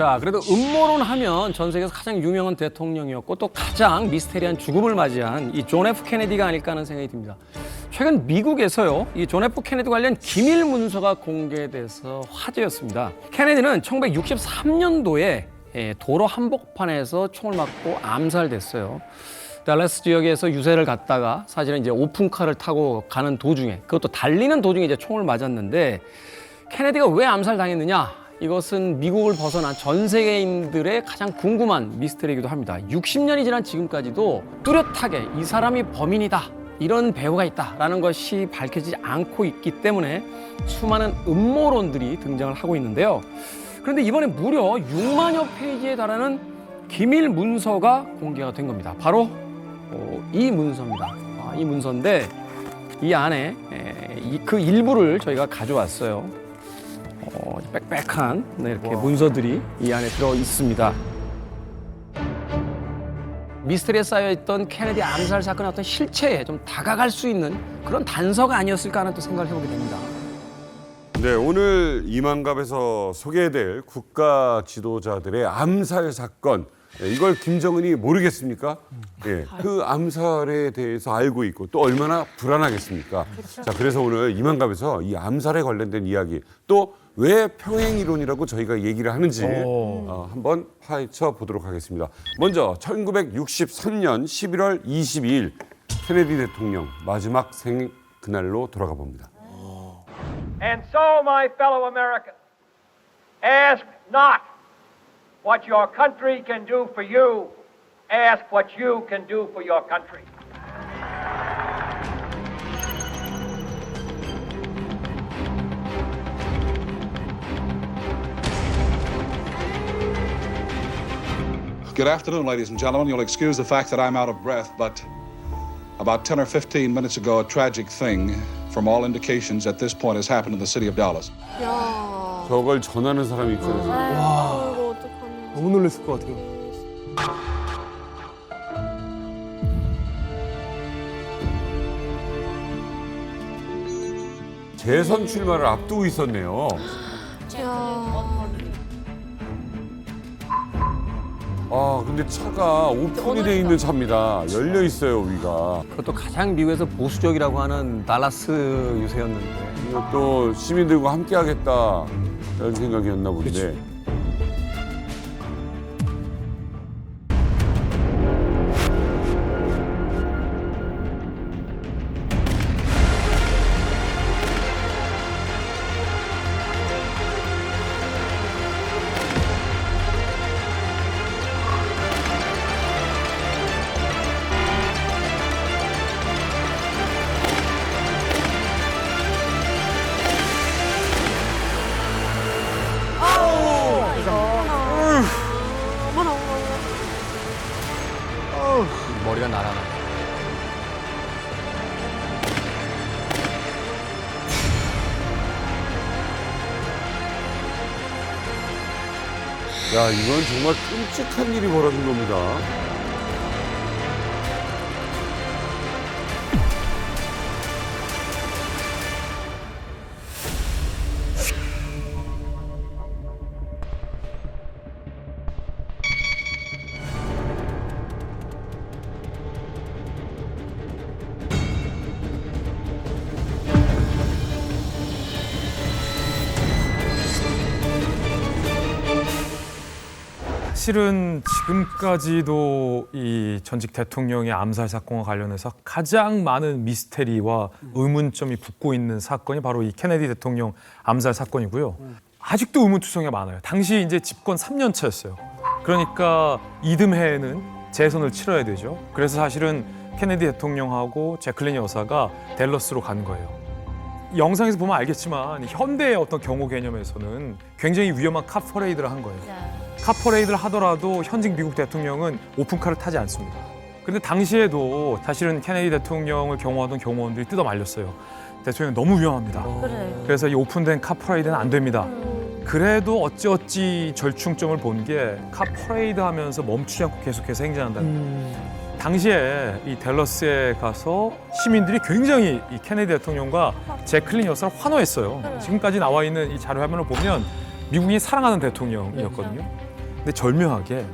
자, 그래도 음모론 하면 전 세계에서 가장 유명한 대통령이었고 또 가장 미스테리한 죽음을 맞이한 이 존 F 케네디가 아닐까 하는 생각이 듭니다. 최근 미국에서요, 이 존 F 케네디 관련 기밀 문서가 공개돼서 화제였습니다. 케네디는 1963년도에 도로 한복판에서 총을 맞고 암살됐어요. 달라스 지역에서 유세를 갔다가 사실은 이제 오픈카를 타고 가는 도중에, 그것도 달리는 도중에 이제 총을 맞았는데, 케네디가 왜 암살당했느냐? 이것은 미국을 벗어난 전 세계인들의 가장 궁금한 미스터리이기도 합니다. 60년이 지난 지금까지도 뚜렷하게 이 사람이 범인이다, 이런 배우가 있다라는 것이 밝혀지지 않고 있기 때문에 수많은 음모론들이 등장을 하고 있는데요. 그런데 이번에 무려 6만여 페이지에 달하는 기밀 문서가 공개가 된 겁니다. 바로 이 문서입니다. 이 문서인데 이 안에 그 일부를 저희가 가져왔어요. 빽빽한 이렇게 문서들이 이 안에 들어 있습니다. 미스터리에 쌓여있던 케네디 암살 사건의 어떤 실체에 좀 다가갈 수 있는 그런 단서가 아니었을까 하는 또 생각을 해보게 됩니다. 네, 오늘 이만갑에서 소개해드릴 국가 지도자들의 암살 사건, 이걸 김정은이 모르겠습니까? 예, 그 암살에 대해서 알고 있고 또 얼마나 불안하겠습니까? 그렇죠. 자, 그래서 오늘 이만갑에서 이 암살에 관련된 이야기, 또 왜 평행이론이라고 저희가 얘기를 하는지 한번 파헤쳐 보도록 하겠습니다. 먼저 1963년 11월 22일 케네디 대통령 마지막 생일 그날로 돌아가 봅니다. And so, my fellow Americans, ask not what your country can do for you, ask what you can do for your country. Good afternoon, ladies and gentlemen. You'll excuse the fact that I'm out of breath, but about 10 or 15 minutes ago, a tragic thing, from all indications at this point, has happened in the city of Dallas. 야. 저걸 전하는 사람이 있잖아요. 이거 어떡하냐. 너무 놀랐을 것 같아요. 재선 출마를 앞두고 있었네요. 야. 근데 차가 오픈이 돼 있는 차입니다. 열려 있어요, 위가. 그것도 가장 미국에서 보수적이라고 하는 달라스 유세였는데. 또 시민들과 함께 하겠다 이런 생각이었나 본데. 머리가 날아가. 야, 이건 정말 끔찍한 일이 벌어진 겁니다. 사실은 지금까지도 이 전직 대통령의 암살 사건과 관련해서 가장 많은 미스테리와 의문점이 붙고 있는 사건이 바로 이 케네디 대통령 암살 사건이고요. 아직도 의문투성이가 많아요. 당시 이제 집권 3년 차였어요. 그러니까 이듬해에는 재선을 치러야 되죠. 그래서 사실은 케네디 대통령하고 제클린 여사가 댈러스로 간 거예요. 영상에서 보면 알겠지만 현대의 어떤 경호 개념에서는 굉장히 위험한 카 퍼레이드를 한 거예요. 카 퍼레이드를 하더라도 현직 미국 대통령은 오픈카를 타지 않습니다. 그런데 당시에도 사실은 케네디 대통령을 경호하던 경호원들이 뜯어 말렸어요. 대통령 너무 위험합니다. 그래. 그래서 이 오픈된 카 퍼레이드는 안 됩니다. 그래도 어찌어찌 절충점을 본 게 카 퍼레이드 하면서 멈추지 않고 계속해서 행진한다는 거예요. 당시에 이 댈러스에 가서 시민들이 굉장히 이 케네디 대통령과 제클린 여사를 환호했어요. 지금까지 나와 있는 이 자료 화면을 보면 미국이 사랑하는 대통령이었거든요. 근데 절묘하게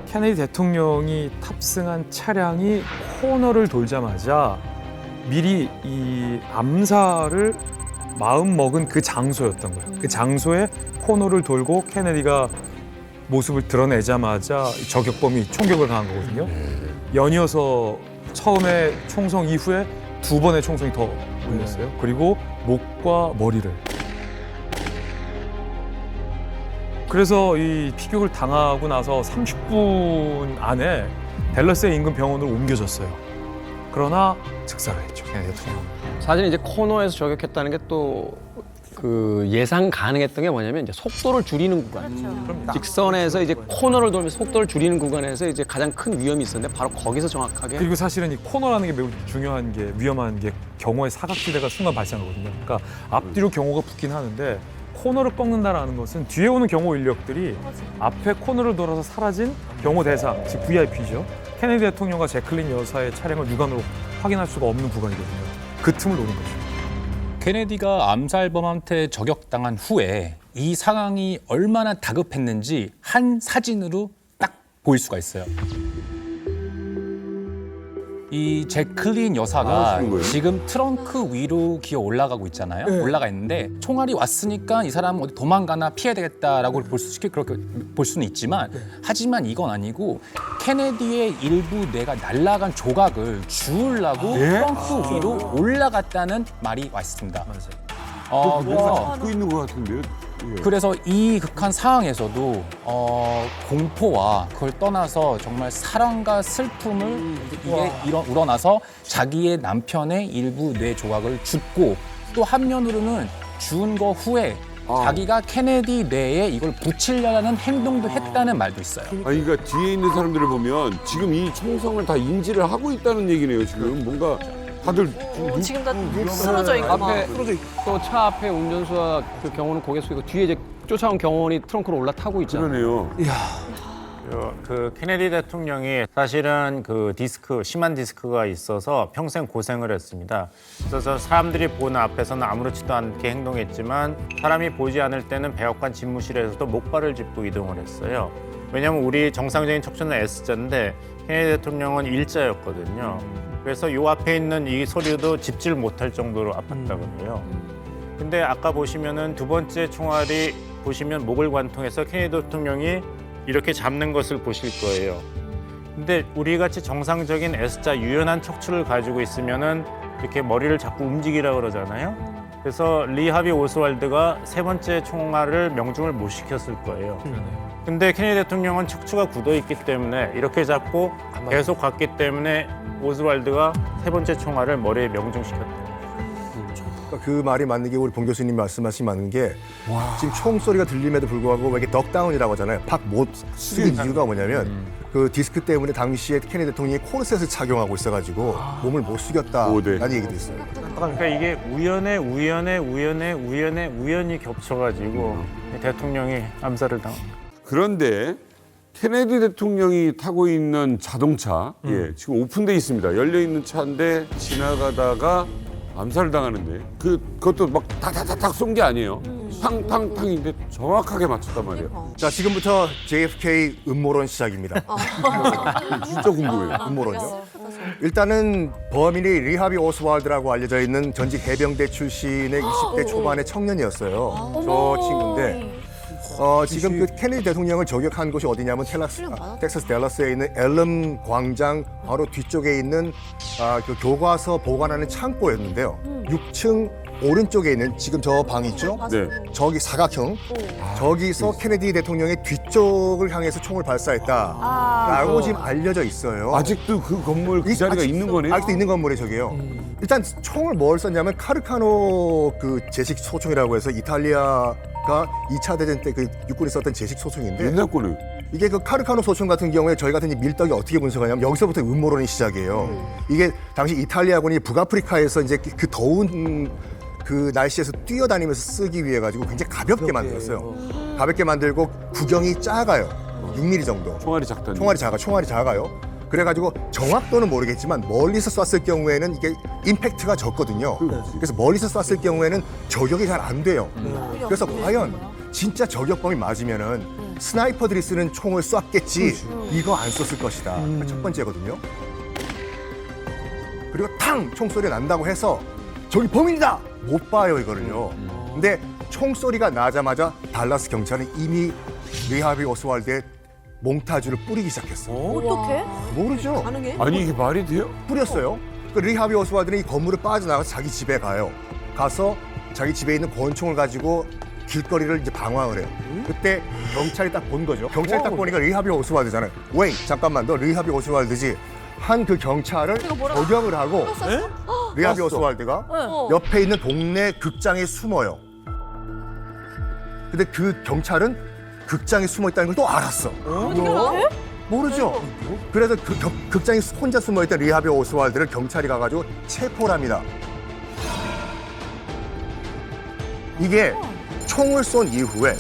케네디 대통령이 탑승한 차량이 코너를 돌자마자 미리 이 암살을 마음먹은 그 장소였던 거예요. 그 장소에 코너를 돌고 케네디가 모습을 드러내자마자 저격범이 총격을 가한 거거든요. 연이어서 처음에 총성 이후에 2번의 총성이 더 울렸어요. 그리고 목과 머리를. 그래서 이 피격을 당하고 나서 30분 안에 댈러스의 인근 병원으로 옮겨졌어요. 그러나 즉사를 했죠, 케네디 대통령. 사실 이제 코너에서 저격했다는 게 또 그 예상 가능했던 게 뭐냐면 이제 속도를 줄이는 구간. 직선에서 이제 코너를 돌면서 속도를 줄이는 구간에서 이제 가장 큰 위험이 있었는데 바로 거기서 정확하게. 그리고 사실은 이 코너라는 게 매우 중요한 게 위험한 게 경호의 사각지대가 순간 발생하거든요. 그러니까 앞뒤로 경호가 붙긴 하는데 코너를 꺾는다라는 것은 뒤에 오는 경호 인력들이 앞에 코너를 돌아서 사라진 경호 대상, 즉 VIP죠. 케네디 대통령과 제클린 여사의 차량을 육안으로 확인할 수가 없는 구간이거든요. 그 틈을 노린 거죠. 케네디가 암살범한테 저격당한 후에 이 상황이 얼마나 다급했는지 한 사진으로 딱 보일 수가 있어요. 이 제클린 여사가 하시는 거예요? 지금 트렁크 위로 기어 올라가고 있잖아요. 올라가 있는데 총알이 왔으니까 이 사람은 어디 도망가나 피해야 되겠다라고 쉽게 그렇게 볼 수는 있지만 하지만 이건 아니고 케네디의 일부 뇌가 날아간 조각을 주우려고 트렁크 위로 올라갔다는 말이 와 있습니다. 뭔가 잡고 있는 것 같은데요. 예. 그래서 이 극한 상황에서도 공포와 그걸 떠나서 정말 사랑과 슬픔을 이게 우러나서 자기의 남편의 일부 뇌 조각을 줍고 또 한면으로는 준 거 후에 자기가 케네디 뇌에 이걸 붙이려는 행동도 했다는 말도 있어요. 아니 그러니까 뒤에 있는 사람들을 보면 지금 이 총성을 다 인지를 하고 있다는 얘기네요. 지금 뭔가 다들 지금 다 쓰러져 있고 막. 앞에 또 차 앞에 운전수와 그 경호는 고개 숙이고 뒤에 이제 쫓아온 경호원이 트렁크로 올라타고 있잖아요. 그러네요. 그 케네디 대통령이 사실은 그 심한 디스크가 있어서 평생 고생을 했습니다. 그래서 사람들이 보는 앞에서는 아무렇지도 않게 행동했지만 사람이 보지 않을 때는 백악관 집무실에서도 목발을 짚고 이동을 했어요. 왜냐하면 우리 정상적인 척추는 S자인데 케네디 대통령은 일자였거든요. 그래서 요 앞에 있는 이 서류도 짚질 못할 정도로 아팠다고 해요. 근데 아까 보시면은 2번째 총알이 보시면 목을 관통해서 케네디 대통령이 이렇게 잡는 것을 보실 거예요. 근데 우리 같이 정상적인 S자 유연한 척추를 가지고 있으면은 이렇게 머리를 자꾸 움직이라고 그러잖아요. 그래서 리 하비 오스왈드가 3번째 총알을 명중을 못 시켰을 거예요. 근데 케네디 대통령은 척추가 굳어 있기 때문에 이렇게 잡고 계속 갔기 때문에 오스왈드가 3번째 총알을 머리에 명중시켰다. 그 말이 맞는 게 우리 봉 교수님 말씀하신 맞는 게 지금 총소리가 들림에도 불구하고 왜 이렇게 덕다운이라고 하잖아요. 팍 못 숙인 이유가 뭐냐면 그 디스크 때문에 당시에 케네디 대통령이 코르셋을 착용하고 있어가지고 몸을 못 숙였다라는 얘기도 있어요. 그러니까 이게 우연히 겹쳐가지고 대통령이 암살을 당합니다. 그런데 케네디 대통령이 타고 있는 자동차, 지금 오픈돼 있습니다. 열려 있는 차인데 지나가다가 암살을 당하는데 그것도 막 다다다닥 쏜 게 아니에요. 탕탕탕인데 정확하게 맞췄단 말이에요. 자, 지금부터 JFK 음모론 시작입니다. 진짜 궁금해요. 음모론이요. 일단은 범인이 리하비 오스왈드라고 알려져 있는 전직 해병대 출신의 20대 초반의 청년이었어요. 저 친구인데 지금 그 케네디 대통령을 저격한 곳이 어디냐면 텍사스 댈러스에 있는 엘름 광장 바로 뒤쪽에 있는 그 교과서 보관하는 창고였는데요. 6층 오른쪽에 있는 지금 저 방 있죠? 네. 저기 사각형. 저기서 케네디 대통령의 뒤쪽을 향해서 총을 발사했다라고 지금 알려져 있어요. 아직도 그 건물 그 자리가 있는 거네요. 아직도 있는 건물이 저기요. 일단 총을 뭘 썼냐면 카르카노 그 제식 소총이라고 해서 이탈리아가 2차 대전 때 그 육군이 썼던 제식 소총인데 옛날 거는 이게 그 카르카노 소총 같은 경우에 저희 같은 이 밀떡이 어떻게 분석하냐면 여기서부터 음모론이 시작이에요. 이게 당시 이탈리아군이 북아프리카에서 이제 그 더운 그 날씨에서 뛰어다니면서 쓰기 위해 가지고 굉장히 가볍게 만들었어요. 가볍게 만들고 구경이 작아요. 6mm 정도. 총알이 작다니. 총알이 작아요. 그래가지고 정확도는 모르겠지만 멀리서 쐈을 경우에는 이게 임팩트가 적거든요. 그래서 멀리서 쐈을 경우에는 저격이 잘 안 돼요. 그래서 과연 진짜 저격범이 맞으면은 스나이퍼들이 쓰는 총을 쐈겠지 이거 안 썼을 것이다. 첫 번째거든요. 그리고 탕 총소리 난다고 해서 저기 범인이다 못 봐요 이거를요. 근데 총소리가 나자마자 달라스 경찰은 이미 리하비 오스왈드의 몽타주를 뿌리기 시작했어요. 어떻게? 모르죠. 가능해? 아니 이게 말이 돼요? 뿌렸어요. 그 리하비 오스왈드는 이 건물을 빠져나가서 자기 집에 가요. 가서 자기 집에 있는 권총을 가지고 길거리를 이제 방황을 해요. 그때 경찰이 딱 본 거죠. 경찰이 딱 보니까 리하비 오스왈드잖아요. 웨이 잠깐만 너 리하비 오스왈드지. 한 그 경찰을 저격을 하고 리하비 오스왈드가 옆에 있는 동네 극장에 숨어요. 근데 그 경찰은 극장에 숨어 있다는 걸 또 알았어. 어떻게 알아? 모르죠. 그래서 그 극장에 혼자 숨어 있던 리하비 오스왈드를 경찰이 가가지고 체포를 합니다. 이게 총을 쏜 이후에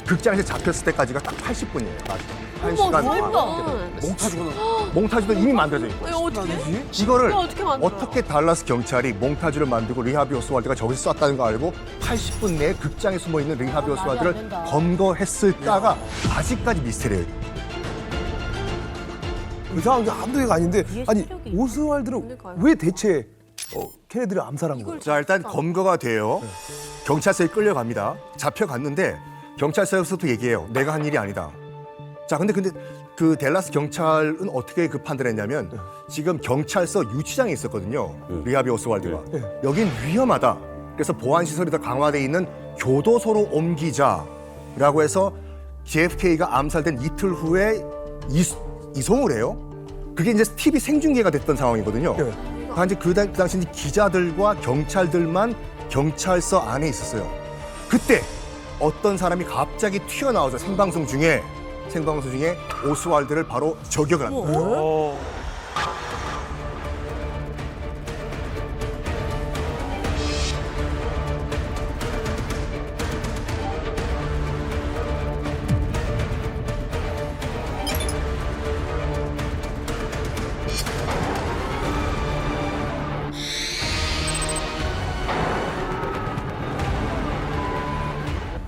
극장에서 잡혔을 때까지가 딱 80분이에요. 한 시간 반. 몽타주도 이미 만들어져 있고. 어떻게? 이거를 어떻게 만들어요? 어떻게 달라스 경찰이 몽타주를 만들고 리하비 오스왈드가 저기서 쐈다는 거 알고 80분 내에 극장에 숨어 있는 리하비 오스왈드를 검거했을까가 아직까지 미스터리예요. 이상한 게 한두 개가 아닌데 아니 오스왈드는 왜 대체 케네디를 암살한 거예요? 자 일단 검거가 돼요. 경찰서에 끌려갑니다. 잡혀갔는데 경찰서에서도 얘기해요. 내가 한 일이 아니다. 자 근데 그 댈러스 경찰은 어떻게 그 판단했냐면 지금 경찰서 유치장에 있었거든요. 리하비 오스왈드가. 여긴 위험하다. 그래서 보안 시설이 더 강화돼 있는 교도소로 옮기자라고 해서 JFK가 암살된 이틀 후에 이송을 해요. 그게 이제 TV 생중계가 됐던 상황이거든요. 단지 그 당시 기자들과 경찰들만 경찰서 안에 있었어요. 그때 어떤 사람이 갑자기 튀어나와서 생방송 중에 오스왈드를 바로 저격을 합니다.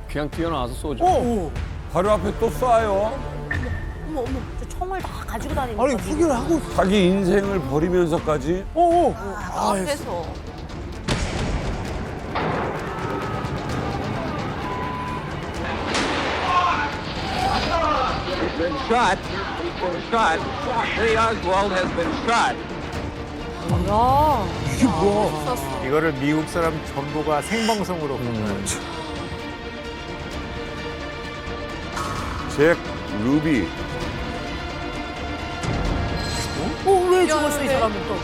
그냥 뛰어나와서 쏘죠. 바로 앞에 또 쏴요. 어머, 저 총을 다 가지고 다니는 아니 거지. 포기를 하고 자기 인생을 버리면서까지. 앞에서. 이거를 미국 사람 전부가 생방송으로 본 거예요. 잭 루비. 왜 죽었어 이 사람은 또?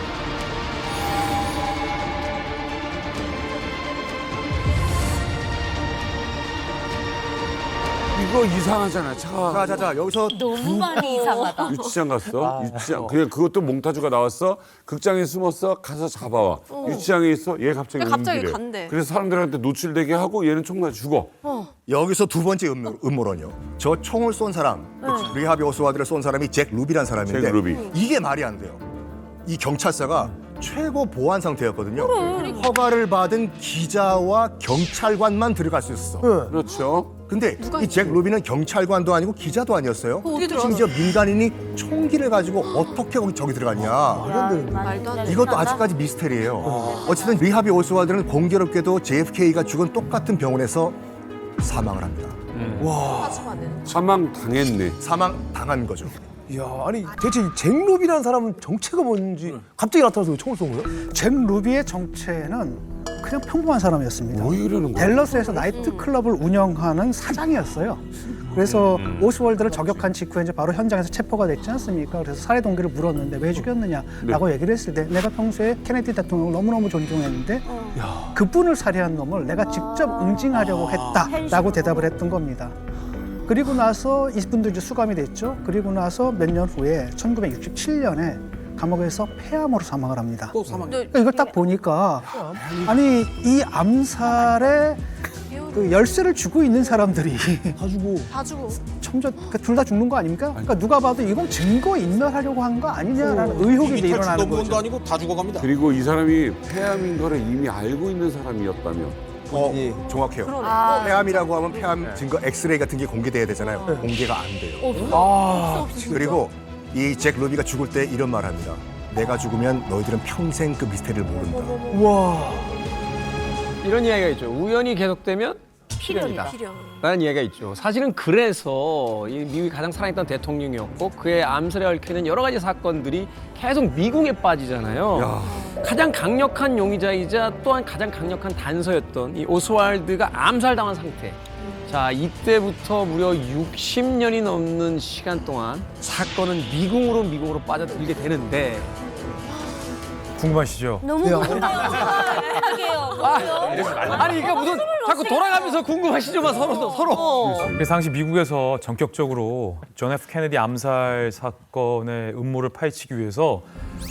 이거 이상하잖아. 차가 자 여기서 너무 많이 이상하다. 유치장 갔어. 유치장. 그냥 그것도 몽타주가 나왔어. 극장에 숨었어. 가서 잡아와. 유치장에 있어. 얘 갑자기 갑자기 움직이래. 간대. 그래서 사람들한테 노출되게 하고 얘는 총 맞아 죽어. 여기서 두 번째 음모론이요. 저 총을 쏜 사람, 리하비 오스왈드를 쏜 사람이 잭 루비란 사람인데 잭 루비. 이게 말이 안 돼요. 이 경찰서가 최고 보안 상태였거든요. 허가를 받은 기자와 경찰관만 들어갈 수 있었어. 그렇죠. 근데 이 잭 루비는 경찰관도 아니고 기자도 아니었어요. 어떻게 들어갔어? 심지어 민간인이 총기를 가지고 어떻게 저기 들어갔냐. 말도 안 돼. 이것도 아직까지 미스테리예요. 어쨌든 리하비 오스왈드는 공교롭게도 JFK가 죽은 똑같은 병원에서 사망을 합니다. 사망 당했네. 사망 당한 거죠. 이야 아니 대체 이 잭 루비라는 사람은 정체가 뭔지 갑자기 나타나서 총을 쏜 거예요? 잭 루비의 정체는 그냥 평범한 사람이었습니다. 뭐 이러는 거야? 댈러스에서 나이트 클럽을 운영하는 사장이었어요. 그래서 오스월드를 저격한 직후에 이제 바로 현장에서 체포가 됐지 않습니까? 그래서 살해 동기를 물었는데 왜 죽였느냐라고 얘기를 했을 때 내가 평소에 케네디 대통령을 너무너무 존중했는데 그분을 살해한 놈을 내가 직접 응징하려고 했다라고 대답을 했던 겁니다. 그리고 나서 이분도 이제 수감이 됐죠. 그리고 나서 몇 년 후에 1967년에 감옥에서 폐암으로 사망을 합니다. 또 사망. 그러니까 이걸 딱 보니까 아니 이 암살에 그 열쇠를 주고 있는 사람들이 다 주고 둘 다 죽는 거 아닙니까? 그러니까 누가 봐도 이건 증거 인멸하려고 한 거 아니냐라는 의혹이 이제 일어나는 거죠. 아니고 다 죽어갑니다. 그리고 이 사람이 폐암인 거를 이미 알고 있는 사람이었다면 정확해요. 폐암이라고 하면 폐암 증거 엑스레이 같은 게 공개돼야 되잖아요. 공개가 안 돼요. 그리고 이 잭 루비가 죽을 때 이런 말 합니다. 내가 죽으면 너희들은 평생 그 미스테리를 모른다. 와. 이런 이야기가 있죠. 우연이 계속되면 필연이다. 라는 이야기가 있죠. 사실은 그래서 이 미국이 가장 사랑했던 대통령이었고 그의 암살에 얽혀있는 여러 가지 사건들이 계속 미궁에 빠지잖아요. 가장 강력한 용의자이자 또한 가장 강력한 단서였던 이 오스왈드가 암살당한 상태. 자, 이때부터 무려 60년이 넘는 시간 동안 사건은 미궁으로 빠져들게 되는데 궁금하시죠? 너무 궁금해요. 아니 그러니까 무슨 자꾸 돌아가면서 궁금하시죠만 서로. 그래서 당시 미국에서 전격적으로 존 F 케네디 암살 사건의 음모를 파헤치기 위해서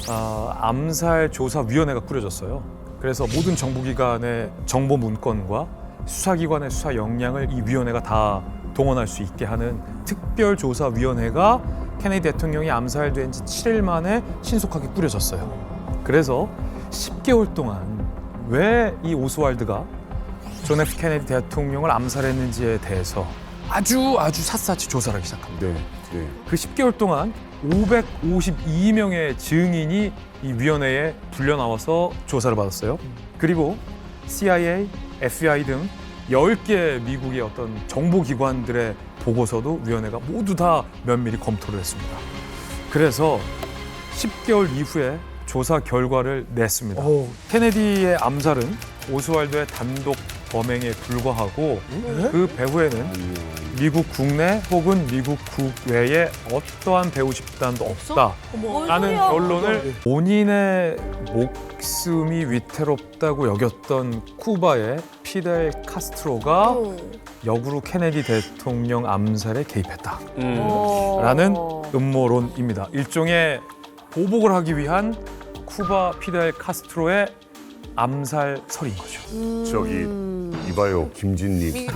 암살 조사위원회가 꾸려졌어요. 그래서 모든 정보기관의 정보 문건과 수사기관의 수사 역량을 이 위원회가 다 동원할 수 있게 하는 특별조사위원회가 케네디 대통령이 암살된 지 7일 만에 신속하게 꾸려졌어요. 그래서 10개월 동안 왜 이 오스왈드가 존 F 케네디 대통령을 암살했는지에 대해서 아주 샅샅이 조사를 하기 시작합니다. 네. 그 10개월 동안 552명의 증인이 이 위원회에 불려 나와서 조사를 받았어요. 그리고 CIA, FBI 등 10개 미국의 어떤 정보기관들의 보고서도 위원회가 모두 다 면밀히 검토를 했습니다. 그래서 10개월 이후에 조사 결과를 냈습니다. 케네디의 암살은 오스왈드의 단독 범행에 불과하고 그 배후에는 미국 국내 혹은 미국 국외에 어떠한 배후 집단도 없다라는 결론을 본인의 목숨이 위태롭다고 여겼던 쿠바의 피델 카스트로가 역으로 케네디 대통령 암살에 개입했다라는 음모론입니다. 일종의 보복을 하기 위한 쿠바 피델 카스트로의 암살설인 거죠. 저기 이봐요 김진님.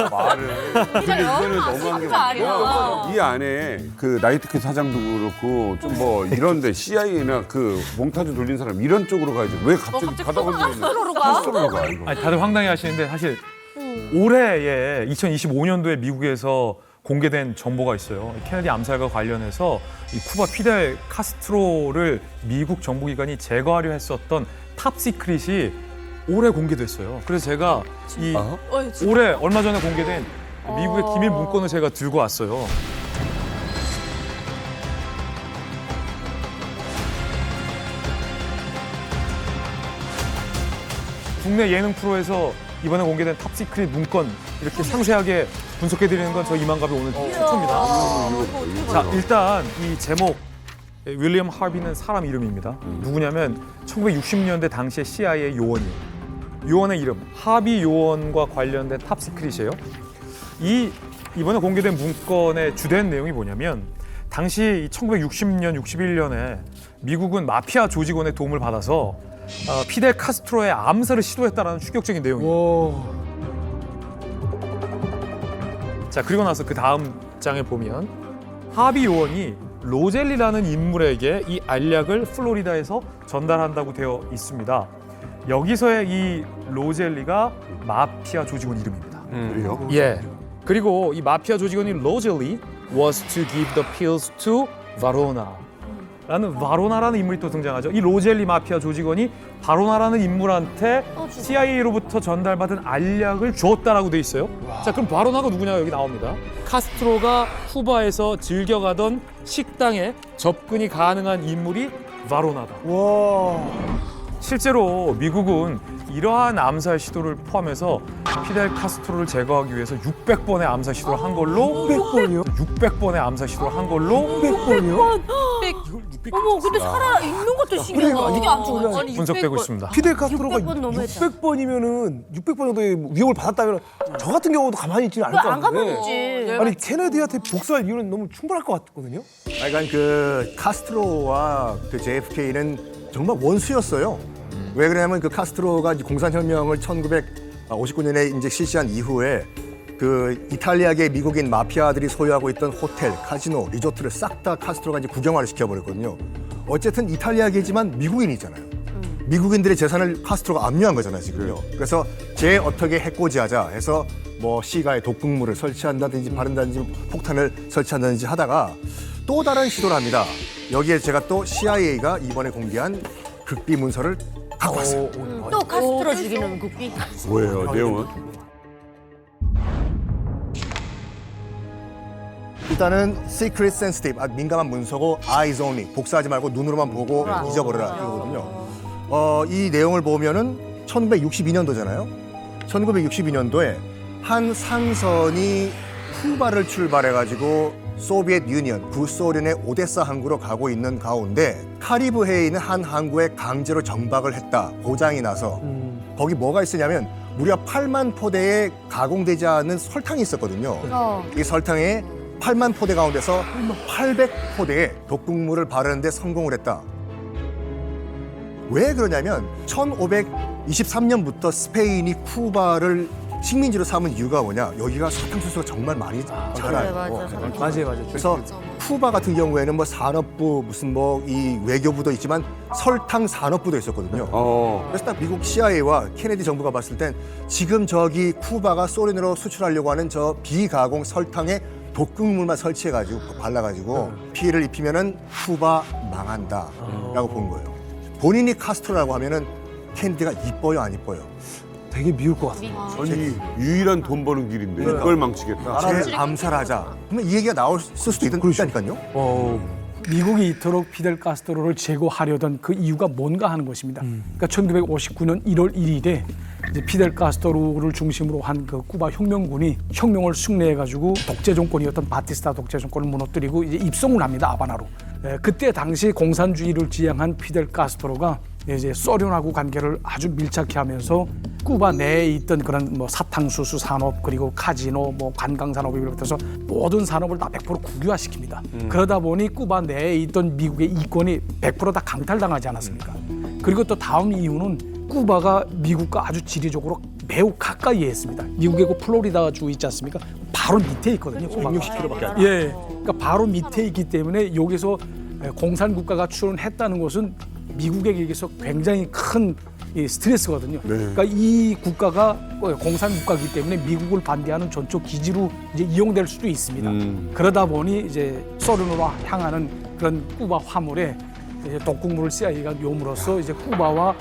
말을. 근데 이거는 너무한 게 뭐냐면 이 안에 그 나이트클 사장도 그렇고 좀 뭐 이런데 CIA나 그 몽타주 돌린 사람 이런 쪽으로 가야지. 왜 갑자기 가다 보면 카스트로로 가 이거. 아니, 다들 황당해 하시는데 사실 올해에 2025년도에 미국에서 공개된 정보가 있어요. 케네디 암살과 관련해서 이 쿠바 피델 카스트로를 미국 정보기관이 제거하려 했었던 탑시크릿이 올해 공개됐어요. 그래서 제가 이 올해 얼마 전에 공개된 미국의 기밀 문건을 제가 들고 왔어요. 국내 예능 프로에서 이번에 공개된 탑시크릿 문건 이렇게 상세하게 분석해드리는 건 저 이만갑이 오늘 최초입니다. 자, 일단 이 제목 윌리엄 하비는 사람 이름입니다. 누구냐면 1960년대 당시의 CIA 요원이에요. 요원의 이름 하비 요원과 관련된 탑시크릿이에요. 이번에 공개된 문건의 주된 내용이 뭐냐면 당시 1960년, 61년에 미국은 마피아 조직원의 도움을 받아서 피델 카스트로의 암살을 시도했다는 충격적인 내용이에요. 자, 그리고 나서 그 다음 장에 보면 하비 요원이 로젤리라는 인물에게 이 알약을 플로리다에서 전달한다고 되어 있습니다. 여기서의 이 로젤리가 마피아 조직원 이름입니다. 그래요? 예. 그리고 이 마피아 조직원이 로젤리 was to give the pills to Varona 라는 바로나라는 인물이 또 등장하죠. 이 로젤리 마피아 조직원이 바로나라는 인물한테 CIA로부터 전달받은 알약을 주었다라고 돼 있어요. 자, 그럼 바로나가 누구냐 여기 나옵니다. 카스트로가 쿠바에서 즐겨가던 식당에 접근이 가능한 인물이 바로나다. 실제로 미국은 이러한 암살 시도를 포함해서 피델 카스트로를 제거하기 위해서 600번의 암살 시도를 한 걸로 600번의 암살 시도를 한 걸로 600번이요? 어머, 근데 살아 있는 것도 신기하다. 어떻게 안 죽어? 분석되고 있습니다. 피델 카스트로가 600번 너무했다. 600번이면은 600번 정도의 위협을 받았다면 저 같은 경우도 가만히 있지는 않을 것 안 같은데. 가만히 있지. 아니 케네디한테 복수할 이유는 너무 충분할 것 같거든요. 약간 그 카스트로와 그 JFK는 정말 원수였어요. 왜 그러냐면 그 카스트로가 이제 공산혁명을 1959년에 이제 실시한 이후에 그 이탈리아계 미국인 마피아들이 소유하고 있던 호텔, 카지노, 리조트를 싹 다 카스트로가 이제 국영화를 시켜버렸거든요. 어쨌든 이탈리아계지만 미국인이잖아요. 미국인들의 재산을 카스트로가 압류한 거잖아요, 지금요. 그래서 쟤 어떻게 해코지하자 해서 뭐 시가에 독극물을 설치한다든지 바른다든지 폭탄을 설치한다든지 하다가 또 다른 시도를 합니다. 여기에 제가 또 CIA가 이번에 공개한 극비 문서를 갖고 왔어요. 또 카스트로 죽이는 국비. 뭐예요, 내용은? 일단은 secret sensitive, 민감한 문서고 eyes only, 복사하지 말고 눈으로만 보고 잊어버려라 이거거든요. 이 내용을 보면은 1962년도잖아요. 1962년도에 한 상선이 쿠바를 출발해가지고 소비에트 유니언, 구소련의 오데사 항구로 가고 있는 가운데 카리브해에 있는 한 항구에 강제로 정박을 했다. 고장이 나서. 거기 뭐가 있었냐면 무려 8만 포대의 가공되지 않은 설탕이 있었거든요. 이 설탕에 8만 포대 가운데서 800포대의 독극물을 바르는데 성공을 했다. 왜 그러냐면 1523년부터 스페인이 쿠바를 식민지로 삼은 이유가 뭐냐? 여기가 사탕수수가 정말 많이 자라요. 맞아요. 그래서 쿠바 같은 경우에는 뭐 산업부 무슨 뭐 이 외교부도 있지만 설탕 산업부도 있었거든요. 그래서 딱 미국 CIA와 케네디 정부가 봤을 땐 지금 저기 쿠바가 소련으로 수출하려고 하는 저 비가공 설탕에 독극물만 설치해가지고 발라가지고 피해를 입히면은 쿠바 망한다라고 본 거예요. 본인이 카스트로라고 하면은 케네디가 이뻐요, 안 이뻐요? 되게 미울 것 같습니다. 아니, 유일한 돈 버는 길인데 그걸 망치겠다. 쟤 암살하자. 그러면 이 얘기가 나올 수도 있다니까요. 미국이 이토록 피델 카스트로를 제거하려던 그 이유가 뭔가 하는 것입니다. 그러니까 1959년 1월 1일에 이제 피델 카스트로를 중심으로 한 그 쿠바 혁명군이 혁명을 승리해가지고 독재 정권이었던 바티스타 독재 정권을 무너뜨리고 이제 입성을 합니다, 하바나로. 그때 당시 공산주의를 지향한 피델 카스트로가 이제 소련하고 관계를 아주 밀착해 하면서 쿠바 내에 있던 그런 뭐 사탕수수 산업 그리고 카지노 뭐 관광 산업을 비롯해서 모든 산업을 다 100% 국유화시킵니다. 그러다 보니 쿠바 내에 있던 미국의 이권이 100% 다 강탈당하지 않았습니까? 그리고 또 다음 이유는 쿠바가 미국과 아주 지리적으로 매우 가까이에 있습니다. 미국의 그 플로리다 주 있지 않습니까? 바로 밑에 있거든요. 160km밖에 안 돼요. 예, 그러니까 바로 밑에 있기 때문에 여기서 공산 국가가 출현했다는 것은 미국에게서 굉장히 큰 스트레스거든요. 그러니까 이 국가가 공산 국가이기 때문에 미국을 반대하는 전초 기지로 이제 이용될 수도 있습니다. 그러다 보니 이제 소련으로 향하는 그런 쿠바 화물에 이제 독극물을 CIA가 묘물로써 이제 쿠바와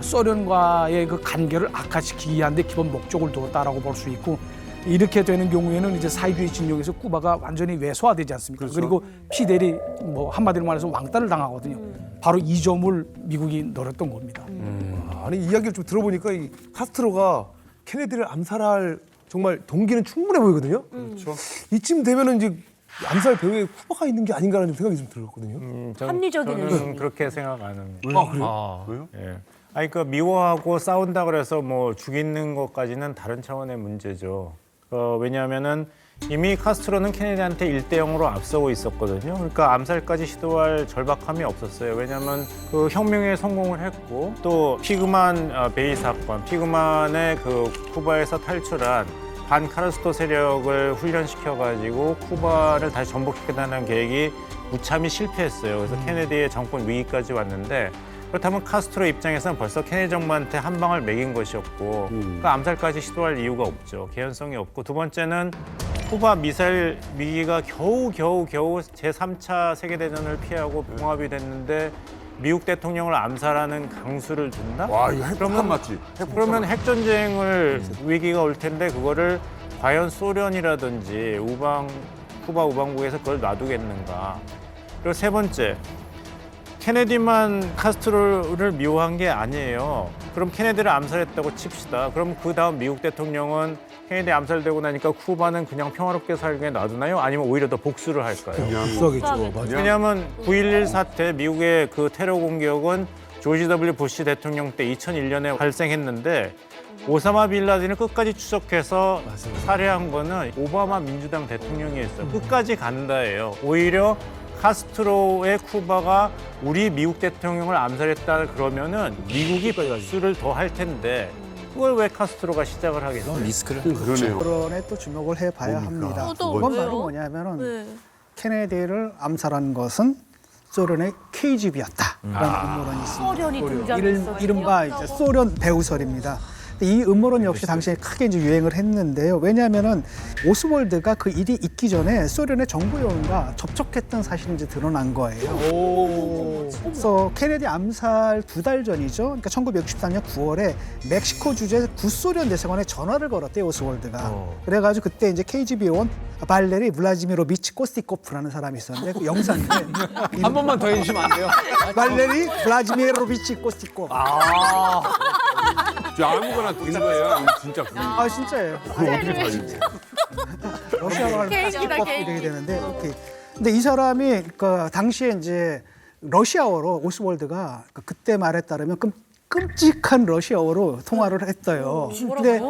소련과의 그 관계를 악화시키기 위한 데 기본 목적을 두었다라고 볼 수 있고, 이렇게 되는 경우에는 이제 사회주의 진영에서 쿠바가 완전히 왜소화되지 않습니까? 그렇죠. 그리고 피델이 뭐 한마디로 말해서 왕따를 당하거든요. 바로 이 점을 미국이 노렸던 겁니다. 아니 이야기를 좀 들어보니까 이 카스트로가 케네디를 암살할 정말 동기는 충분해 보이거든요. 그렇죠. 이쯤 되면은 이제 암살 배후에 쿠바가 있는 게 아닌가라는 생각이 좀 들었거든요. 합리적이네요. 그렇게 생각 안 합니다. 그래요? 예. 아니 그 미워하고 싸운다 그래서 뭐 죽이는 것까지는 다른 차원의 문제죠. 왜냐하면은 이미 카스트로는 케네디한테 1대0으로 앞서고 있었거든요. 그러니까 암살까지 시도할 절박함이 없었어요. 왜냐하면 그 혁명에 성공을 했고 또 피그만 베이 사건, 피그만의 그 쿠바에서 탈출한 반카르스토 세력을 훈련시켜가지고 쿠바를 다시 전복시키겠다는 계획이 무참히 실패했어요. 그래서 케네디의 정권 위기까지 왔는데, 그렇다면 카스트로 입장에서는 벌써 케네디 정부한테 한 방을 매긴 것이었고, 그러니까 암살까지 시도할 이유가 없죠. 개연성이 없고, 두 번째는 쿠바 미사일 위기가 겨우 제3차 세계대전을 피하고 봉합이 됐는데 미국 대통령을 암살하는 강수를 둔다? 와, 이거 핵폭탄 맞지? 그러면 핵전쟁을 위기가 올 텐데 그거를 과연 소련이라든지 쿠바 우방국에서 그걸 놔두겠는가? 그리고 세 번째, 케네디만 카스트로를 미워한 게 아니에요. 그럼 케네디를 암살했다고 칩시다. 그럼 그 다음 미국 대통령은 케네디 암살되고 나니까 쿠바는 그냥 평화롭게 살게 놔두나요? 아니면 오히려 더 복수를 할까요? 복수하겠죠. 맞아. 왜냐하면 9.11 사태, 미국의 그 테러 공격은 조지 W 부시 대통령 때 2001년에 발생했는데 오사마 빌라딘을 끝까지 추적해서 살해한 거는 오바마 민주당 대통령이었어요. 끝까지 간다예요. 오히려 카스트로의 쿠바가 우리 미국 대통령을 암살했다 그러면은 미국이 복수를 더 할 텐데 그걸 왜 카스트로가 시작을 하겠어요? 리스크를 그러네요. 그런에 또 주목을 해봐야 합니다. 또 그건 왜요? 바로 뭐냐면은 네. 케네디를 암살한 것은 소련의 KGB였다라는 음모론이 있습니다. 소련이 등장했어. 이른바 이제 소련 배후설입니다. 이 음모론 역시 당시에 크게 이제 유행을 했는데요. 왜냐하면은 오스월드가 그 일이 있기 전에 소련의 정부 요원과 접촉했던 사실이 이제 드러난 거예요. 그래서 케네디 암살 2달 전이죠. 그러니까 1964년 9월에 멕시코 주재 구소련 대사관에 전화를 걸었대요, 오스월드가. 그래가지고 그때 이제 KGB 요원 발레리 블라지미로비치 코스티코프라는 사람이 있었는데 그 영상인데 한 번만 더 해주시면 안 돼요? 발레리 블라지미로비치 코스티코프. 저 아무거나 된 거예요? 진짜 아 진짜예요. 그걸 어떻게 다 읽지? 러시아로 하면 개인기다, 코스티코프 이렇게 되는데 오케이. 근데 이 사람이 그 당시에 이제 러시아어로 오스월드가 그때 말에 따르면 끔찍한 러시아어로 통화를 했어요. 근데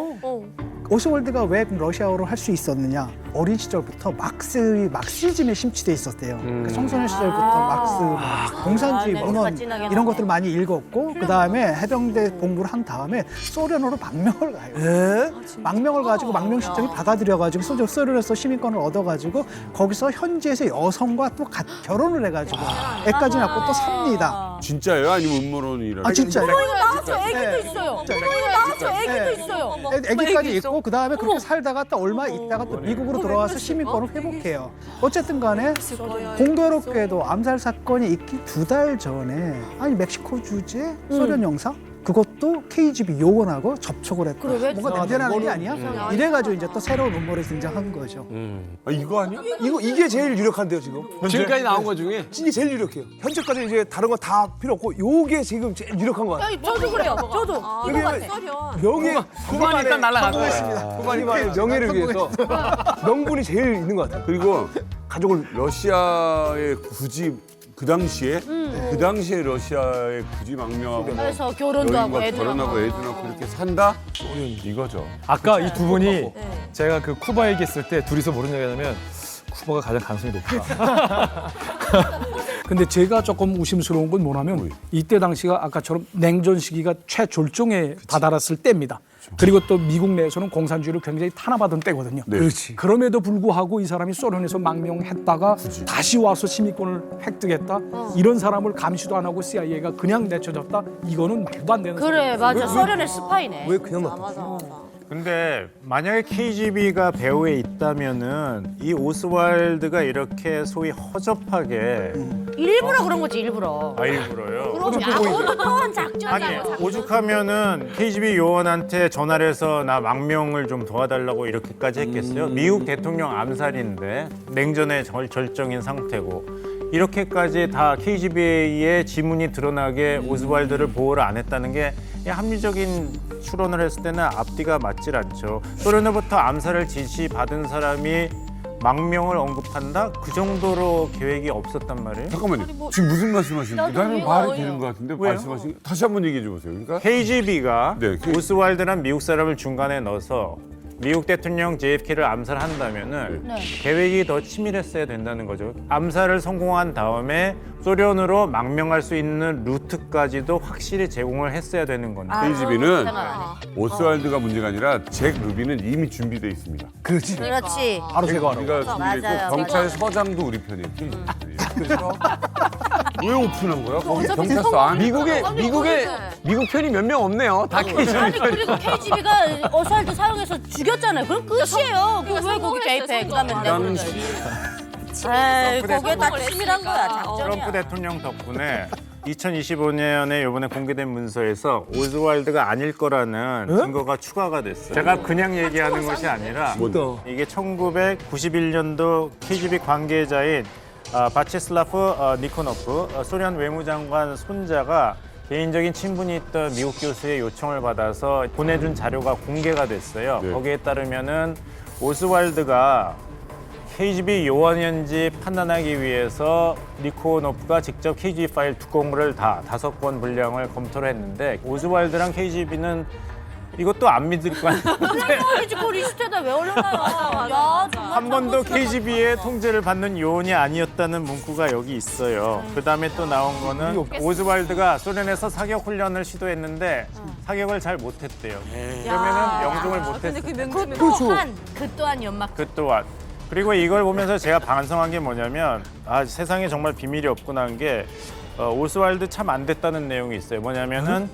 오스월드가 왜 러시아어로 할 수 있었느냐? 어린 시절부터 막시즘에 심취돼 있었대요. 그러니까 청소년 시절부터 막스, 공산주의 문헌 이런 것들을 많이 읽었고 그 다음에 해병대 복무를 한 다음에 소련으로 망명을 가요. 망명을 가지고 망명 신청이 받아들여가지고 소련에서 시민권을 얻어가지고 거기서 현지에서 여성과 또 결혼을 해가지고 애까지 낳고 또 삽니다. 진짜예요? 아니면 음모론이라고? 아 진짜요? 나왔죠. 애기도 있어요. 나왔죠. 애기도 있어요. 애기까지 있고 그 다음에 그렇게 살다가 또 얼마 있다가 또 미국으로 돌아와서 시민권을 회복해요. 어쨌든 간에 공교롭게도 암살 사건이 있기 2달 전에 아니 멕시코 주재 소련 영사 그것도 KGB 요원하고 접촉을 했고 뭔가 냄새나는 게 아니야? 이래가지고 이제 또 새로운 음모론이 등장한 거죠. 아, 이거 아니야? 이게 제일 유력한데요 지금. 지금까지 나온 것 중에 이게 제일 유력해요. 현재까지 이제 다른 거 다 필요 없고 요게 지금 제일 유력한 거 같아요. 저도 그래요. 저도. 이거 같아. 명예 후반 일단 날라갔어요. 후반이 명예를 위해서 명분이 제일 있는 것 같아요. 그리고 가족을 러시아에 굳이 그 당시에 러시아에 굳이 망명하고 그래서 결혼도 하고 여인과 애도 결혼하고 낳고. 애도 낳고 이렇게 산다? 이거죠. 아까 이 두 분이 제가 그 쿠바 얘기했을 때 둘이서 모르는 얘기 하냐면 쿠바가 가장 가능성이 높다. 근데 제가 조금 의심스러운 건 뭐냐면 이때 당시가 아까처럼 냉전 시기가 최절정에 다다랐을 때입니다. 그리고 또 미국 내에서는 공산주의를 굉장히 탄압하던 때거든요. 네. 그렇지. 그럼에도 불구하고 이 사람이 소련에서 망명했다가 다시 와서 시민권을 획득했다. 이런 사람을 감시도 안 하고 CIA가 그냥 내쳐졌다. 이거는 말도 안 되는 그래 맞아. 소련의 스파이네. 왜 그냥 놔뒀어? 근데 만약에 KGB가 배후에 있다면은 이 오스왈드가 이렇게 소위 허접하게 일부러 그런 거지 일부러. 일부러요. 그럼 야구는 작전이야. 아니 오죽하면은 KGB 요원한테 전화를 해서 나 망명을 좀 도와달라고 이렇게까지 했겠어요? 미국 대통령 암살인데 냉전의 절정인 상태고 이렇게까지 다 KGB의 지문이 드러나게 오스왈드를 보호를 안 했다는 게 합리적인 추론을 했을 때는 앞뒤가 맞질 않죠. 소련으로부터 암살을 지시받은 사람이 망명을 언급한다? 그 정도로 계획이 없었단 말이에요. 잠깐만요. 지금 무슨 말씀하시는 거예요? 나는 이해가 말이 어려워요. 되는 것 같은데 왜요? 말씀하신 게 다시 한번 얘기해 주세요. 그러니까 KGB가 네, 오스왈드란 미국 사람을 중간에 넣어서 미국 대통령 JFK를 암살한다면은 네. 계획이 더 치밀했어야 된다는 거죠. 암살을 성공한 다음에 소련으로 망명할 수 있는 루트까지도 확실히 제공을 했어야 되는 건데. KGB는 그렇잖아. 오스왈드가 문제가 아니라 잭 루비는 이미 준비돼 있습니다. 그렇지. 그렇지. 바로 제거하는 거. 우리가 준비돼 있고 경찰서장도 우리 편이에요. 왜 오픈한 거야? 거기 경찰서 안 미국 편이 몇 명 없네요. 다 KGB 아니 편. 그리고 KGB가 오스왈드 사용해서 죽였잖아요. 그럼 끝이에요. 그럼 왜 거기 개입해? 그다음에 당시 에이 거기에 다 치밀한 거야. 작전이야. 트럼프 대통령 덕분에 2025년에 이번에 공개된 문서에서 오스왈드가 아닐 거라는 증거가 추가가 됐어요. 제가 그냥 얘기하는 것이 아니라 이게 1991년도 KGB 관계자인 바체슬라프 니코노프 소련 외무장관 손자가 개인적인 친분이 있던 미국 교수의 요청을 받아서 보내준 자료가 공개가 됐어요. 네. 거기에 따르면은 오스왈드가 KGB 요원인지 판단하기 위해서 니코노프가 직접 KGB 파일 2건을 다 5권 분량을 검토를 했는데 오스왈드랑 KGB는 이것도 안 믿을 거 아니에요. 그래야지 그 리스트에다 왜 올려놔요? 야 정말. 한 번도 KGB의 통제를 받는 요원이 아니었다는 문구가 여기 있어요. 그 다음에 또 나온 거는 오스왈드가 소련에서 사격 훈련을 시도했는데 사격을 잘 못했대요. 그러면은 명중을 못했어요. 그 또한 연막. 그 또한 그리고 이걸 보면서 제가 반성한 게 뭐냐면 세상에 정말 비밀이 없구나 한 게 오스왈드 참 안 됐다는 내용이 있어요. 뭐냐면은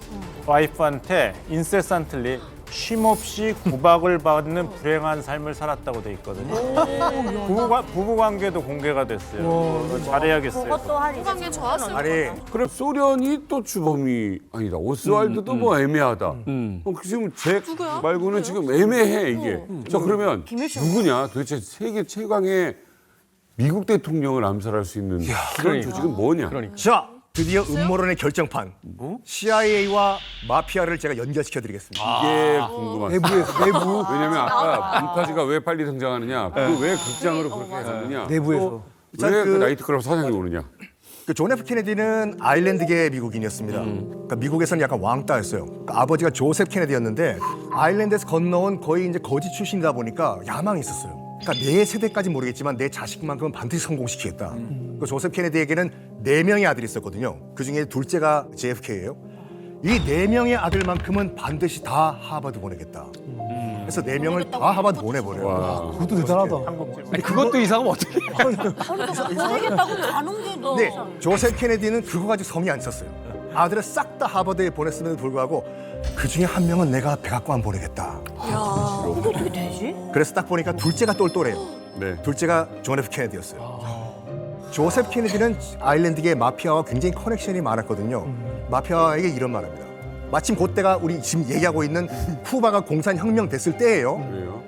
와이프한테 인세산틀리 쉼없이 구박을 받는 불행한 삶을 살았다고 돼 있거든요. 부부 관계도 공개가 됐어요. 잘해야겠어요. 그것도 한 관계 좋았을 아니, 그럼 소련이 또 주범이 아니다. 오스왈드도 뭐 애매하다. 지금 잭 말고는 지금 애매해 이게. 자 그러면 누구냐? 도대체 세계 최강의 미국 대통령을 암살할 수 있는 그런 조직은 뭐냐? 자, 드디어 음모론의 결정판. CIA와 마피아를 제가 연결시켜드리겠습니다. 이게 궁금합니다. 내부. 왜냐면 아까 문파지가 왜 빨리 등장하느냐? 그 왜 극장으로 그렇게 해줬느냐? 내부에서. 왜 그 나이트클럽 사장이 오느냐? 그 존 F 케네디는 아일랜드계 미국인이었습니다. 그러니까 미국에서는 약간 왕따였어요. 그러니까 아버지가 조셉 케네디였는데 아일랜드에서 건너온 거의 이제 거지 출신이다 보니까 야망이 있었어요. 그러니까 내 세대까지 모르겠지만 내 자식만큼은 반드시 성공시키겠다. 그 조셉 케네디에게는 4명의 아들이 있었거든요. 그중에 둘째가 JFK예요. 이 4명의 아들만큼은 반드시 다 하버드 보내겠다. 그래서 4명을 다 하버드 보내버려요. 그것도 대단하다. 아니 그것도 이상하면 어떻게? 보내겠다고 가는 게 너무 네, 조셉 케네디는 그거 가지고 성의 안 썼어요. 아들을 싹 다 하버드에 보냈음에도 불구하고 그 중에 한 명은 내가 백악관 보내겠다. 그게 어떻게 되지? 그래서 딱 보니까 둘째가 똘똘해요. 네. 둘째가 존 F 케네디였어요. 조셉 케네디는 아일랜드계 마피아와 굉장히 커넥션이 많았거든요. 마피아에게 이런 말합니다. 마침 그때가 우리 지금 얘기하고 있는 쿠바가 공산혁명 됐을 때예요. 그래요?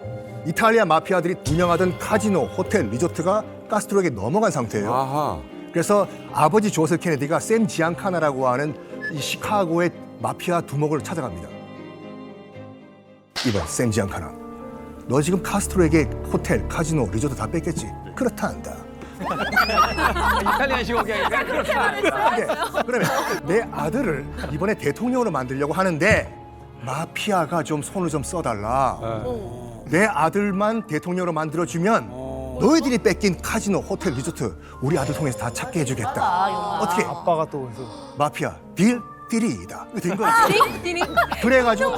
이탈리아 마피아들이 운영하던 카지노, 호텔, 리조트가 카스트로에게 넘어간 상태예요. 아하. 그래서 아버지 조셉 케네디가 샘 지안카나라고 하는 이 시카고의 마피아 두목을 찾아갑니다. 이봐, 샘 지안카나. 너 지금 카스트로에게 호텔, 카지노, 리조트 다 뺐겠지? 그렇다 한다. 이탈리아식 호갱이가 그렇다. 네, 그러면 내 아들을 이번에 대통령으로 만들려고 하는데 마피아가 좀 손을 좀 써달라. 내 아들만 대통령으로 만들어주면 너희들이 뺏긴 카지노, 호텔, 리조트 우리 아들 통해서 다 찾게 해주겠다. 어떻게? 아빠가 또 그래서 마피아 딜이다. 된 거예요. 그래가지고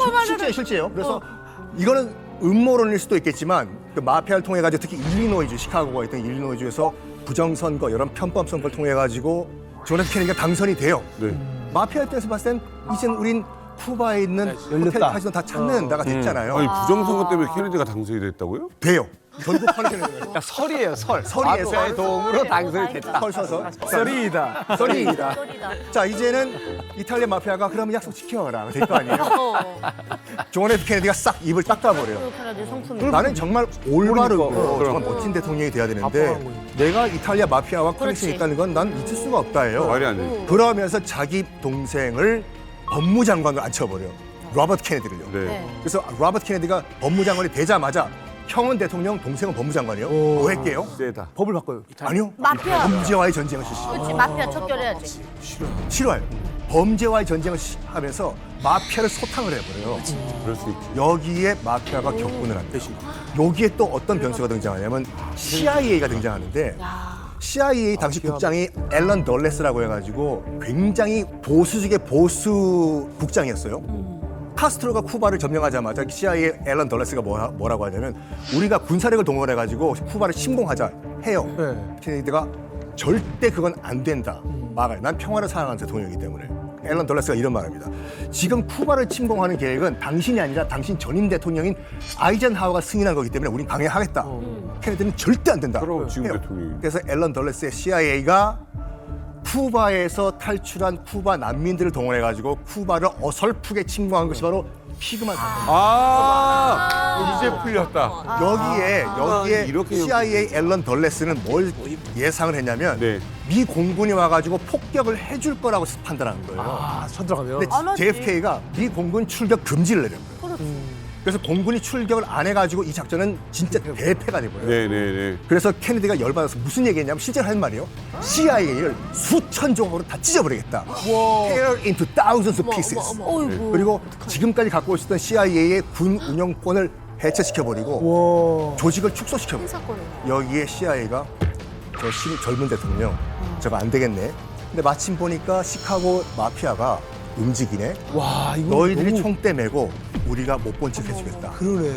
실제예요. 그래서 이거는 음모론일 수도 있겠지만 그 마피아를 통해 가지고 특히 일리노이주, 시카고가 있던 일리노이주에서 부정선거, 이런 편법 선거를 통해 가지고 존 F 케네디가 당선이 돼요. 네. 마피아 입장에서 봤을 땐 이젠 우린 쿠바에 있는 호텔, 열렸다. 카지노 다 찾는 나가 됐잖아요. 아니 부정선거 때문에 케네디가 당선이 됐다고요? 돼요. 결국 커넥션이 그러니까 설이에요, 설. 설이에요, 설. 마피아의 도움으로 당선이 됐다. 설서서 썰이다. 설이다. 자, 이제는 이탈리아 마피아가 그럼 약속 지켜라. 될 거 아니에요? 존 F 케네디가 싹 입을 닦아버려요. 내 성품이. 나는 정말 올바르고 정말 멋진 대통령이 돼야 되는데 내가 이탈리아 마피아와 커넥션이 있다는 건 난 잊을 수가 없다 해요. 말이 안 돼. 그러면서 자기 동생을 법무장관으로 앉혀버려요. 로버트 케네디를요. 네. 그래서 로버트 케네디가 법무장관이 되자마자 형은 대통령, 동생은 법무장관이요. 뭐 할게요? 세다. 법을 바꿔요. 아니요. 마피아. 범죄와의 전쟁을 실시. 그렇지, 마피아 척결해야지. 싫어요. 범죄와의 전쟁을 하면서 마피아를 소탕을 해버려요. 그럴 수 있지. 여기에 마피아가 격분을 합니다. 여기에 또 어떤 변수가 등장하냐면 CIA가 등장하는데 CIA 당시 국장이 앨런 덜레스라고 해가지고 굉장히 보수적의 보수 국장이었어요. 카스트로가 쿠바를 점령하자마자 CIA 앨런 덜레스가 뭐라고 하냐면 우리가 군사력을 동원해가지고 쿠바를 침공하자 해요. 케네디가 절대 그건 안 된다. 막아요. 난 평화를 사랑하는 대통령이기 때문에. 앨런 덜레스가 이런 말합니다. 지금 쿠바를 침공하는 계획은 당신이 아니라 당신 전임 대통령인 아이젠하워가 승인한 거기 때문에 우린 강행하겠다. 케네디는 절대 안 된다. 그럼 지금 해요. 대통령이. 그래서 앨런 덜레스의 CIA가 쿠바에서 탈출한 쿠바 난민들을 동원해가지고 쿠바를 어설프게 침공한 것이 바로 피그만 사건. 이제 풀렸다. 여기에 이렇게 CIA 앨런 덜레스는 뭘 예상을 했냐면 네. 미 공군이 와가지고 폭격을 해줄 거라고 판단한 거예요. 쳐들어가면. 근데 JFK가 미 공군 출격 금지를 내린 거예요. 그래서 공군이 출격을 안 해가지고 이 작전은 진짜 대패가 돼버려요. 네네네. 그래서 케네디가 열받아서 무슨 얘기했냐면 실제로 한 말이에요. CIA를 수천 조각으로 다 찢어버리겠다. Tear into thousands of pieces. 그리고 지금까지 갖고 있었던 CIA의 군 운영권을 해체시켜버리고 조직을 축소시켜버려요. 여기에 CIA가 젊은 대통령 저거 안 되겠네. 근데 마침 보니까 시카고 마피아가 움직이네. 와, 이거 너희들이 너무... 총대 메고 우리가 못 본 척 해주겠다. 그러네.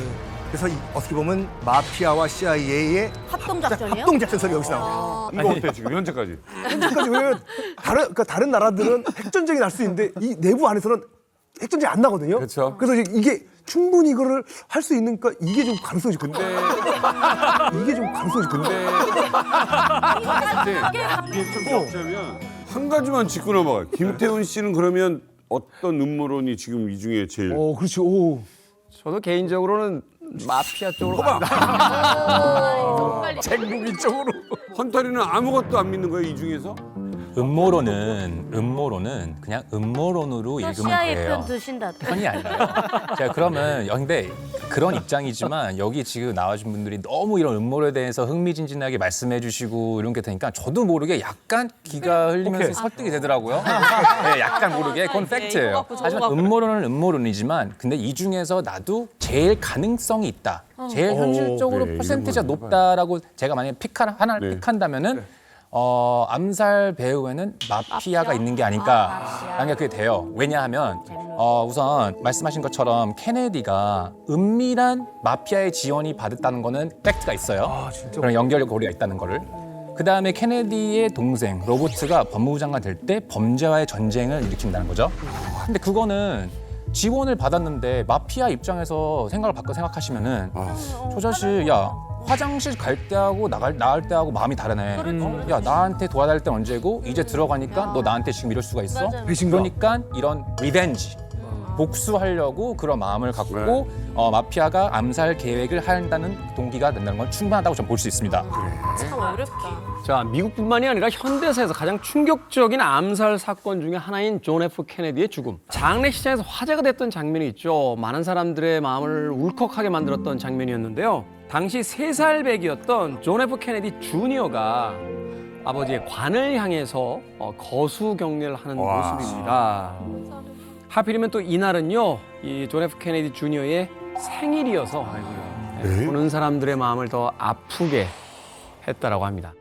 그래서 어떻게 보면 마피아와 CIA의 합동작전이요? 합동작전설이 여기서 나옵니다. 이거 어때 지금 현재까지? 현재까지 왜냐면 다른 나라들은 핵전쟁이 날 수 있는데 이 내부 안에서는 핵전쟁이 안 나거든요. 그렇죠. 그래서 이게 충분히 이거를 할 수 있는가 이게 좀 가능성이 근데 이게 좀 가능성이 근데 이게 좀 역자면 한 가지만 짚고 넘어가요. 김태훈 씨는 그러면 어떤 음모론이 지금 이 중에 제일 그렇죠. 오. 저도 개인적으로는 마피아 쪽으로 갑니다. 쟁국이 쪽으로. 헌터리는 아무것도 안 믿는 거예요 이 중에서? 음모론은 그냥 음모론으로 읽으면 CIA 돼요. 편 드신다. 편이 아니에요. 자, 그러면 근데 그런 입장이지만 여기 지금 나와준 분들이 너무 이런 음모론에 대해서 흥미진진하게 말씀해 주시고 이런 게 되니까 저도 모르게 약간 기가 흘리면서 설득이 되더라고요. 네, 약간 모르게 그건 팩트예요. 하지만 음모론은 음모론이지만 근데 이 중에서 나도 제일 가능성이 있다. 제일 현실적으로 네, 퍼센티지가 이런 거 높다라고 제가 만약에 하나를 픽한다면은 암살 배후에는 마피아가 있는 게 아닐까라는 게 그게 돼요. 왜냐하면 우선 말씀하신 것처럼 케네디가 은밀한 마피아의 지원이 받았다는 거는 팩트가 있어요. 그런 연결고리가 있다는 거를. 그다음에 케네디의 동생 로버트가 법무부 장관 될 때 범죄와의 전쟁을 일으킨다는 거죠. 근데 그거는 지원을 받았는데 마피아 입장에서 생각을 바꿔 생각하시면은 저 자식 야 화장실 갈 때하고 나갈 때하고 마음이 다르네. 야 나한테 도와달할 때 언제고 이제 들어가니까 너 나한테 지금 이럴 수가 있어? 그러니까 이런 리벤지 복수하려고 그런 마음을 갖고 마피아가 암살 계획을 한다는 동기가 된다는 건 충분하다고 저는 볼 수 있습니다. 참 어렵다. 자, 미국뿐만이 아니라 현대사에서 가장 충격적인 암살 사건 중에 하나인 존 F 케네디의 죽음. 장례식장에서 화제가 됐던 장면이 있죠. 많은 사람들의 마음을 울컥하게 만들었던 장면이었는데요. 당시 3살배기였던 존 F 케네디 주니어가 아버지의 관을 향해서 거수 경례를 하는 모습입니다. 하필이면 또 이날은요, 이 존 F 케네디 주니어의 생일이어서 보는 사람들의 마음을 더 아프게 했다라고 합니다.